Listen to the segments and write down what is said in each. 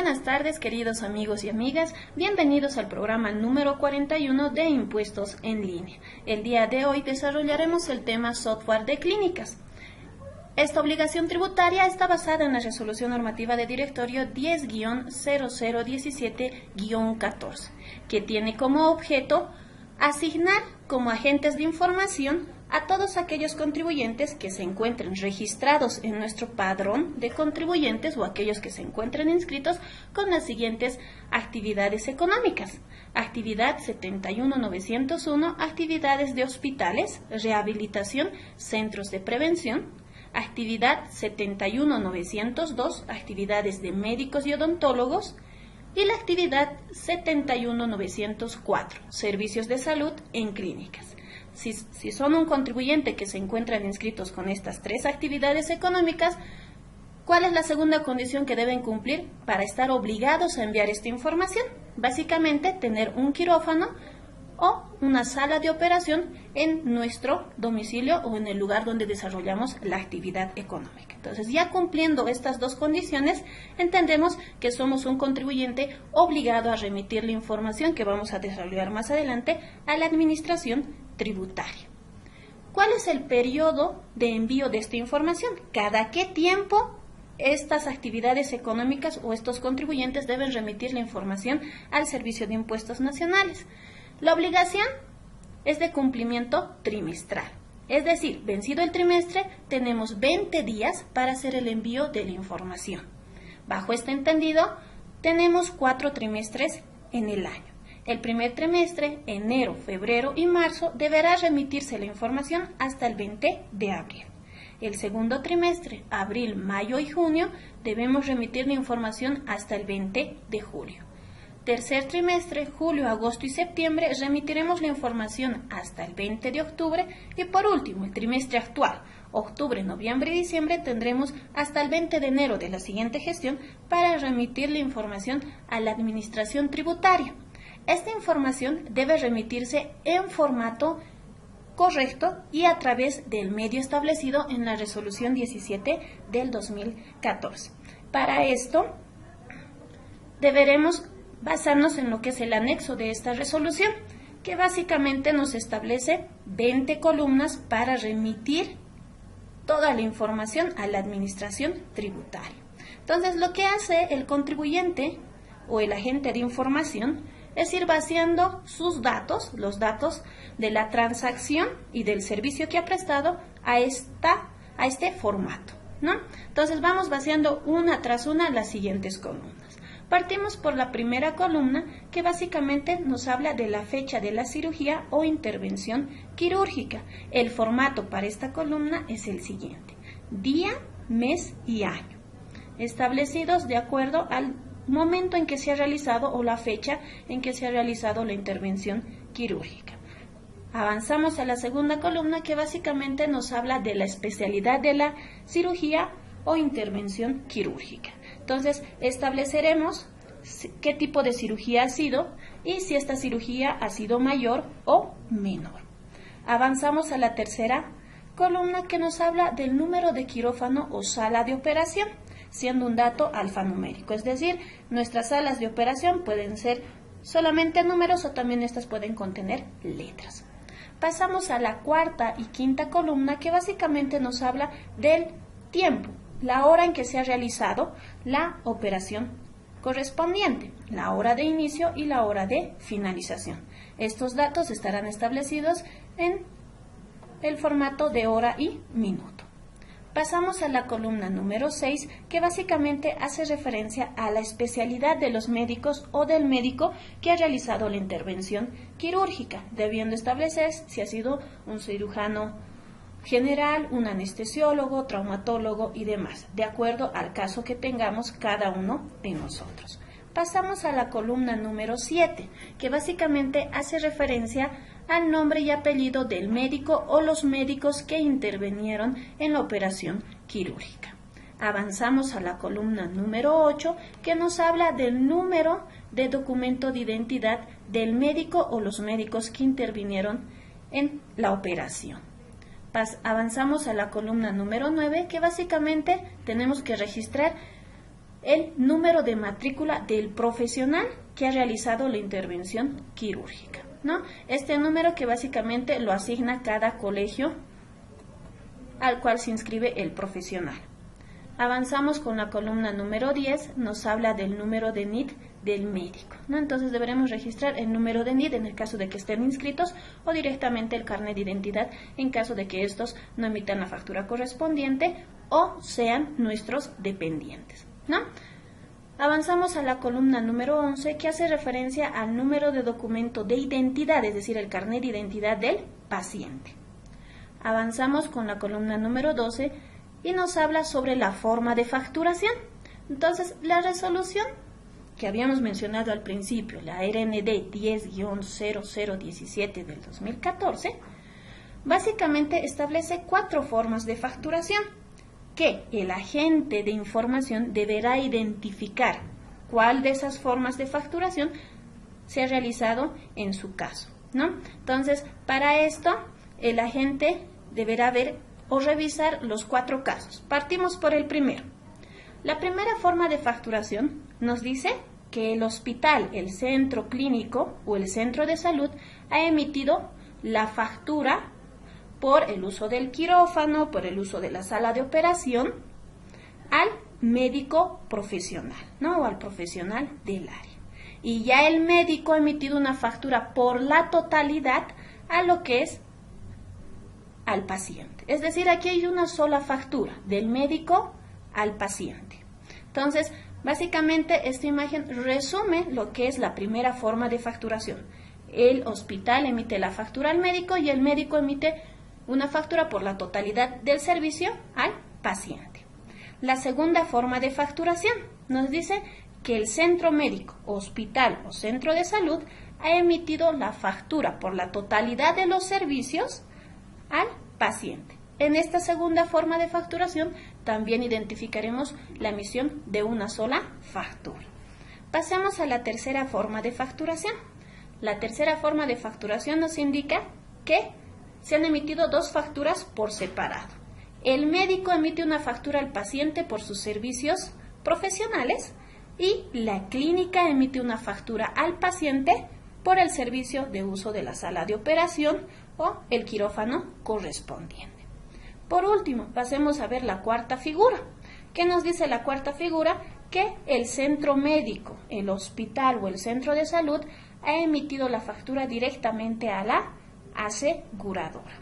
Buenas tardes, queridos amigos y amigas. Bienvenidos al programa número 41 de Impuestos en Línea. El día de hoy desarrollaremos el tema software de clínicas. Esta obligación tributaria está basada en la Resolución Normativa de Directorio 10-0017-14, que tiene como objeto asignar como agentes de información a todos aquellos contribuyentes que se encuentren registrados en nuestro padrón de contribuyentes o aquellos que se encuentren inscritos con las siguientes actividades económicas. Actividad 71901, actividades de hospitales, rehabilitación, centros de prevención. Actividad 71902, actividades de médicos y odontólogos. Y la actividad 71904, servicios de salud en clínicas. Si son un contribuyente que se encuentran inscritos con estas tres actividades económicas, ¿cuál es la segunda condición que deben cumplir para estar obligados a enviar esta información? Básicamente, tener un quirófano o una sala de operación en nuestro domicilio o en el lugar donde desarrollamos la actividad económica. Entonces, ya cumpliendo estas dos condiciones, entendemos que somos un contribuyente obligado a remitir la información que vamos a desarrollar más adelante a la administración tributaria. ¿Cuál es el periodo de envío de esta información? ¿Cada qué tiempo estas actividades económicas o estos contribuyentes deben remitir la información al Servicio de Impuestos Nacionales? La obligación es de cumplimiento trimestral, es decir, vencido el trimestre, tenemos 20 días para hacer el envío de la información. Bajo este entendido, tenemos 4 trimestres en el año. El primer trimestre, enero, febrero y marzo, deberá remitirse la información hasta el 20 de abril. El segundo trimestre, abril, mayo y junio, debemos remitir la información hasta el 20 de julio. Tercer trimestre, julio, agosto y septiembre, remitiremos la información hasta el 20 de octubre. Y por último, el trimestre actual, octubre, noviembre y diciembre, tendremos hasta el 20 de enero de la siguiente gestión para remitir la información a la administración tributaria. Esta información debe remitirse en formato correcto y a través del medio establecido en la Resolución 17 del 2014. Para esto, deberemos basarnos en lo que es el anexo de esta resolución, que básicamente nos establece 20 columnas para remitir toda la información a la administración tributaria. Entonces, lo que hace el contribuyente o el agente de información es ir vaciando sus datos, los datos de la transacción y del servicio que ha prestado a este formato, ¿no? Entonces vamos vaciando una tras una las siguientes columnas. Partimos por la primera columna, que básicamente nos habla de la fecha de la cirugía o intervención quirúrgica. El formato para esta columna es el siguiente: día, mes y año, establecidos de acuerdo al momento en que se ha realizado o la fecha en que se ha realizado la intervención quirúrgica. Avanzamos a la segunda columna, que básicamente nos habla de la especialidad de la cirugía o intervención quirúrgica. Entonces, estableceremos qué tipo de cirugía ha sido y si esta cirugía ha sido mayor o menor. Avanzamos a la tercera columna, que nos habla del número de quirófano o sala de operación, siendo un dato alfanumérico, es decir, nuestras salas de operación pueden ser solamente números o también estas pueden contener letras. Pasamos a la cuarta y quinta columna, que básicamente nos habla del tiempo, la hora en que se ha realizado la operación correspondiente, la hora de inicio y la hora de finalización. Estos datos estarán establecidos en el formato de hora y minuto. Pasamos a la columna número 6, que básicamente hace referencia a la especialidad de los médicos o del médico que ha realizado la intervención quirúrgica, debiendo establecer si ha sido un cirujano general, un anestesiólogo, traumatólogo y demás, de acuerdo al caso que tengamos cada uno de nosotros. Pasamos a la columna número 7, que básicamente hace referencia al nombre y apellido del médico o los médicos que intervinieron en la operación quirúrgica. Avanzamos a la columna número 8, que nos habla del número de documento de identidad del médico o los médicos que intervinieron en la operación. Avanzamos a la columna número 9, que básicamente tenemos que registrar el número de matrícula del profesional que ha realizado la intervención quirúrgica, ¿no? Este número que básicamente lo asigna cada colegio al cual se inscribe el profesional. Avanzamos con la columna número 10, nos habla del número de NIT del médico, ¿no? Entonces deberemos registrar el número de NIT en el caso de que estén inscritos o directamente el carnet de identidad en caso de que estos no emitan la factura correspondiente o sean nuestros dependientes, ¿no? Avanzamos a la columna número 11 que hace referencia al número de documento de identidad, es decir, el carnet de identidad del paciente. Avanzamos con la columna número 12 y nos habla sobre la forma de facturación. Entonces, la resolución que habíamos mencionado al principio, la RND 10-0017 del 2014, básicamente establece 4 formas de facturación que el agente de información deberá identificar cuál de esas formas de facturación se ha realizado en su caso, ¿no? Entonces, para esto, el agente deberá ver o revisar los 4 casos. Partimos por el primero. La primera forma de facturación nos dice que el hospital, el centro clínico o el centro de salud ha emitido la factura por el uso del quirófano, por el uso de la sala de operación, al médico profesional, ¿no? O al profesional del área. Y ya el médico ha emitido una factura por la totalidad a lo que es al paciente. Es decir, aquí hay una sola factura del médico al paciente. Entonces, básicamente esta imagen resume lo que es la primera forma de facturación. El hospital emite la factura al médico y el médico emite una factura por la totalidad del servicio al paciente. La segunda forma de facturación nos dice que el centro médico, hospital o centro de salud ha emitido la factura por la totalidad de los servicios al paciente. En esta segunda forma de facturación también identificaremos la emisión de una sola factura. Pasemos a la tercera forma de facturación. La tercera forma de facturación nos indica que se han emitido 2 facturas por separado. El médico emite una factura al paciente por sus servicios profesionales y la clínica emite una factura al paciente por el servicio de uso de la sala de operación o el quirófano correspondiente. Por último, pasemos a ver la cuarta figura. ¿Qué nos dice la cuarta figura? Que el centro médico, el hospital o el centro de salud ha emitido la factura directamente a la aseguradora.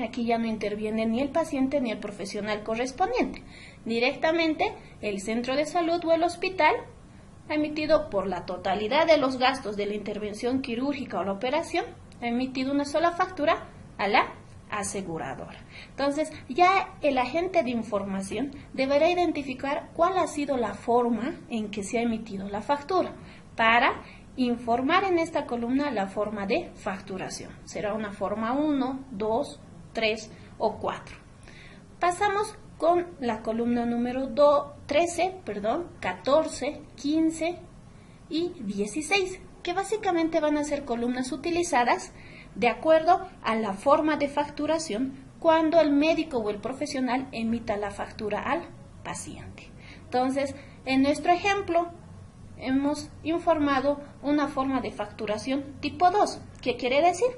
Aquí ya no interviene ni el paciente ni el profesional correspondiente. Directamente el centro de salud o el hospital ha emitido por la totalidad de los gastos de la intervención quirúrgica o la operación, ha emitido una sola factura a la aseguradora. Entonces, ya el agente de información deberá identificar cuál ha sido la forma en que se ha emitido la factura para informar en esta columna la forma de facturación. Será una forma 1, 2, 3 o 4. Pasamos con la columna número 13, 14, 15 y 16, que básicamente van a ser columnas utilizadas de acuerdo a la forma de facturación cuando el médico o el profesional emita la factura al paciente. Entonces, en nuestro ejemplo, hemos informado una forma de facturación tipo 2, que quiere decir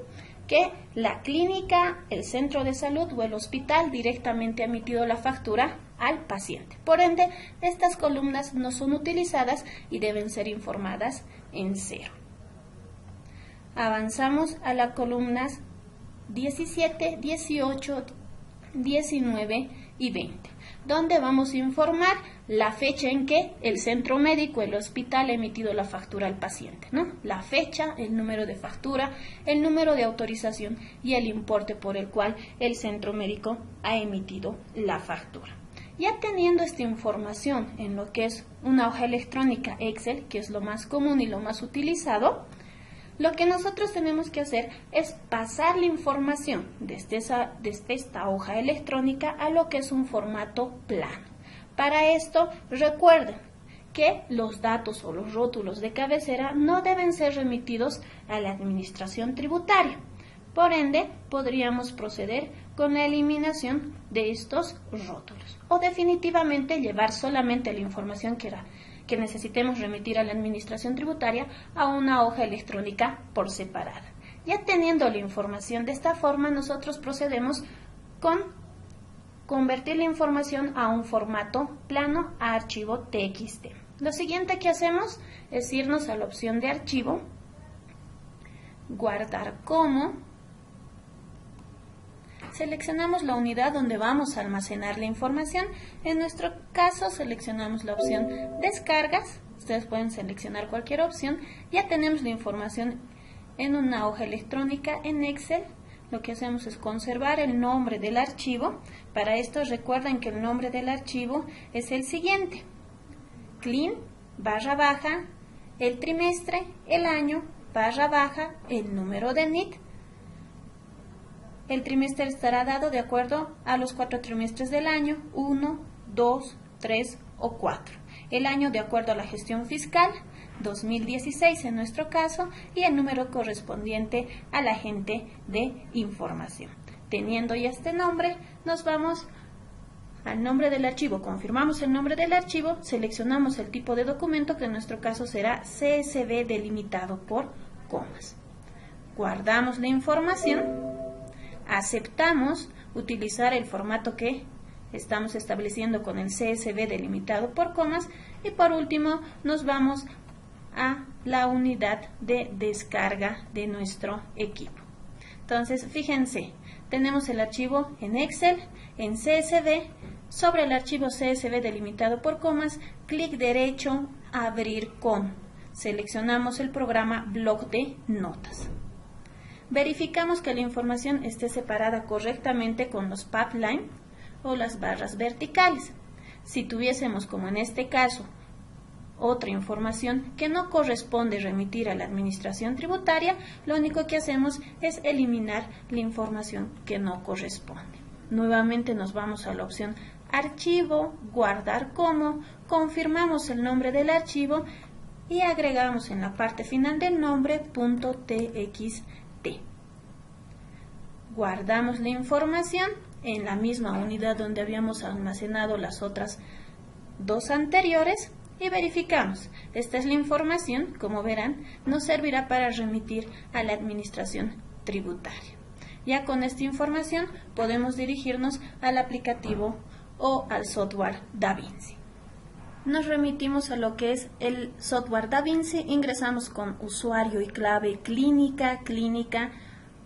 que la clínica, el centro de salud o el hospital directamente ha emitido la factura al paciente. Por ende, estas columnas no son utilizadas y deben ser informadas en 0. Avanzamos a las columnas 17, 18, 19 y 20, donde vamos a informar la fecha en que el centro médico, el hospital, ha emitido la factura al paciente, ¿no? La fecha, el número de factura, el número de autorización y el importe por el cual el centro médico ha emitido la factura. Ya teniendo esta información en lo que es una hoja electrónica Excel, que es lo más común y lo más utilizado, lo que nosotros tenemos que hacer es pasar la información desde esta hoja electrónica a lo que es un formato plano. Para esto, recuerden que los datos o los rótulos de cabecera no deben ser remitidos a la administración tributaria. Por ende, podríamos proceder con la eliminación de estos rótulos. O definitivamente llevar solamente la información que necesitemos remitir a la administración tributaria a una hoja electrónica por separada. Ya teniendo la información de esta forma, nosotros procedemos con convertir la información a un formato plano a archivo TXT. Lo siguiente que hacemos es irnos a la opción de archivo, guardar como, seleccionamos la unidad donde vamos a almacenar la información. En nuestro caso seleccionamos la opción descargas, ustedes pueden seleccionar cualquier opción. Ya tenemos la información en una hoja electrónica en Excel. Lo que hacemos es conservar el nombre del archivo. Para esto recuerden que el nombre del archivo es el siguiente: clean _ el trimestre, el año _ el número de NIT. El trimestre estará dado de acuerdo a los 4 trimestres del año, 1, 2, 3 o 4. El año de acuerdo a la gestión fiscal, 2016 en nuestro caso, y el número correspondiente al agente de información. Teniendo ya este nombre, nos vamos al nombre del archivo, confirmamos el nombre del archivo, seleccionamos el tipo de documento, que en nuestro caso será CSV delimitado por comas. Guardamos la información, aceptamos utilizar el formato que estamos estableciendo con el CSV delimitado por comas, y por último nos vamos a la unidad de descarga de nuestro equipo. Entonces, fíjense, tenemos el archivo en Excel, en CSV. Sobre el archivo CSV delimitado por comas, clic derecho, abrir con. Seleccionamos el programa bloc de notas. Verificamos que la información esté separada correctamente con los pipeline o las barras verticales. Si tuviésemos, como en este caso, otra información que no corresponde remitir a la administración tributaria, lo único que hacemos es eliminar la información que no corresponde. Nuevamente nos vamos a la opción archivo, guardar como, confirmamos el nombre del archivo y agregamos en la parte final del nombre .txt. Guardamos la información en la misma unidad donde habíamos almacenado las otras dos anteriores y verificamos. Esta es la información, como verán, nos servirá para remitir a la administración tributaria. Ya con esta información podemos dirigirnos al aplicativo o al software DaVinci. Nos remitimos a lo que es el software DaVinci, ingresamos con usuario y clave clínica,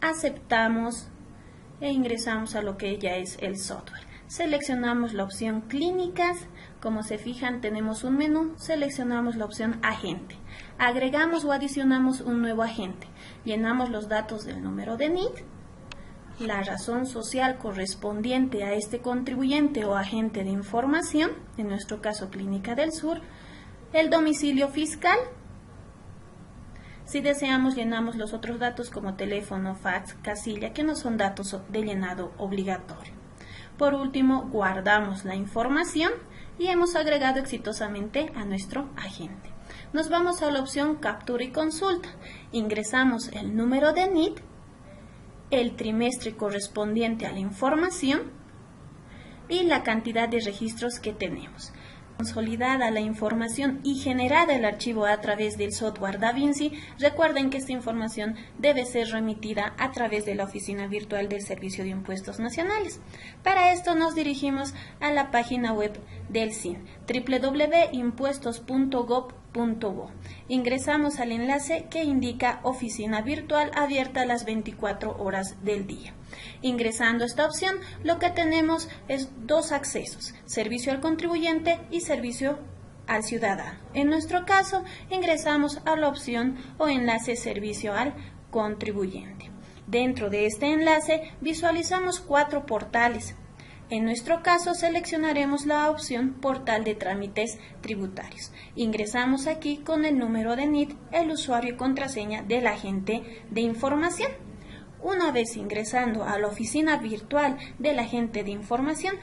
aceptamos e ingresamos a lo que ya es el software. Seleccionamos la opción clínicas, como se fijan tenemos un menú, seleccionamos la opción agente, agregamos o adicionamos un nuevo agente, llenamos los datos del número de NIT, la razón social correspondiente a este contribuyente o agente de información, en nuestro caso Clínica del Sur, el domicilio fiscal. Si deseamos, llenamos los otros datos como teléfono, fax, casilla, que no son datos de llenado obligatorio. Por último, guardamos la información y hemos agregado exitosamente a nuestro agente. Nos vamos a la opción captura y consulta. Ingresamos el número de NIT, el trimestre correspondiente a la información y la cantidad de registros que tenemos. Consolidada la información y generada el archivo a través del software DaVinci, recuerden que esta información debe ser remitida a través de la oficina virtual del Servicio de Impuestos Nacionales. Para esto nos dirigimos a la página web del SIN, www.impuestos.gov.bo. Ingresamos al enlace que indica oficina virtual abierta a las 24 horas del día. Ingresando esta opción, lo que tenemos es dos accesos: servicio al contribuyente y servicio al ciudadano. En nuestro caso, ingresamos a la opción o enlace servicio al contribuyente. Dentro de este enlace visualizamos 4 portales. En nuestro caso, seleccionaremos la opción Portal de Trámites Tributarios. Ingresamos aquí con el número de NIT, el usuario y contraseña del agente de información. Una vez ingresando a la oficina virtual del agente de información,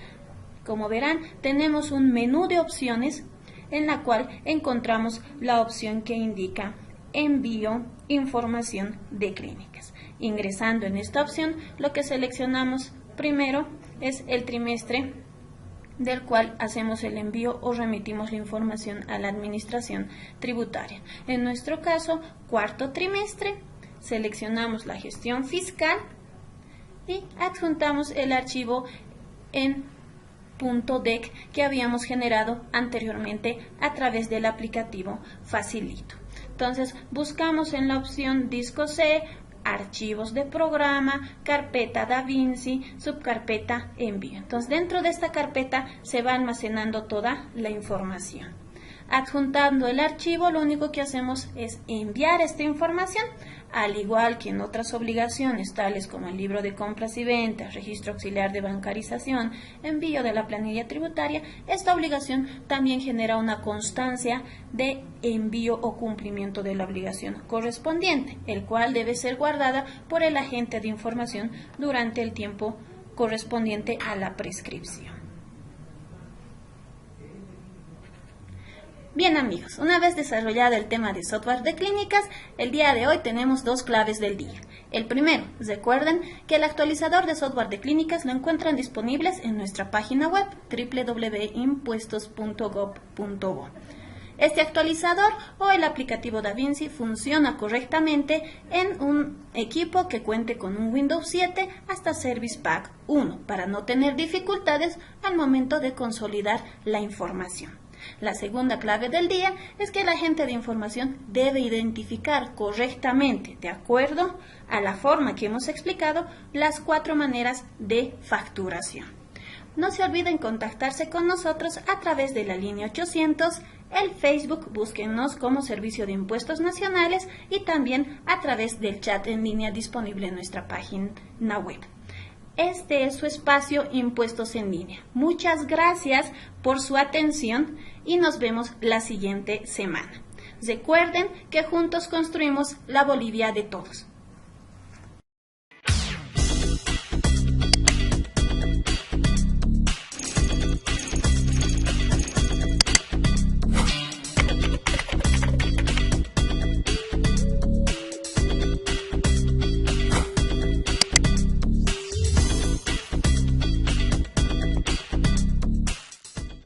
como verán, tenemos un menú de opciones en la cual encontramos la opción que indica Envío información de clínicas. Ingresando en esta opción, lo que seleccionamos Primero es el trimestre del cual hacemos el envío o remitimos la información a la administración tributaria. En nuestro caso, cuarto trimestre, seleccionamos la gestión fiscal y adjuntamos el archivo en .dec que habíamos generado anteriormente a través del aplicativo Facilito. Entonces, buscamos en la opción disco C, archivos de programa, carpeta DaVinci, subcarpeta envío. Entonces, dentro de esta carpeta se va almacenando toda la información. Adjuntando el archivo, lo único que hacemos es enviar esta información, al igual que en otras obligaciones, tales como el libro de compras y ventas, registro auxiliar de bancarización, envío de la planilla tributaria. Esta obligación también genera una constancia de envío o cumplimiento de la obligación correspondiente, el cual debe ser guardada por el agente de información durante el tiempo correspondiente a la prescripción. Bien amigos, una vez desarrollado el tema de software de clínicas, el día de hoy tenemos dos claves del día. El primero, recuerden que el actualizador de software de clínicas lo encuentran disponibles en nuestra página web www.impuestos.gov.bo. Este actualizador o el aplicativo DaVinci funciona correctamente en un equipo que cuente con un Windows 7 hasta Service Pack 1 para no tener dificultades al momento de consolidar la información. La segunda clave del día es que el agente de información debe identificar correctamente, de acuerdo a la forma que hemos explicado, las 4 maneras de facturación. No se olviden contactarse con nosotros a través de la línea 800, el Facebook, búsquennos como Servicio de Impuestos Nacionales y también a través del chat en línea disponible en nuestra página web. Este es su espacio Impuestos en Línea. Muchas gracias por su atención y nos vemos la siguiente semana. Recuerden que juntos construimos la Bolivia de todos.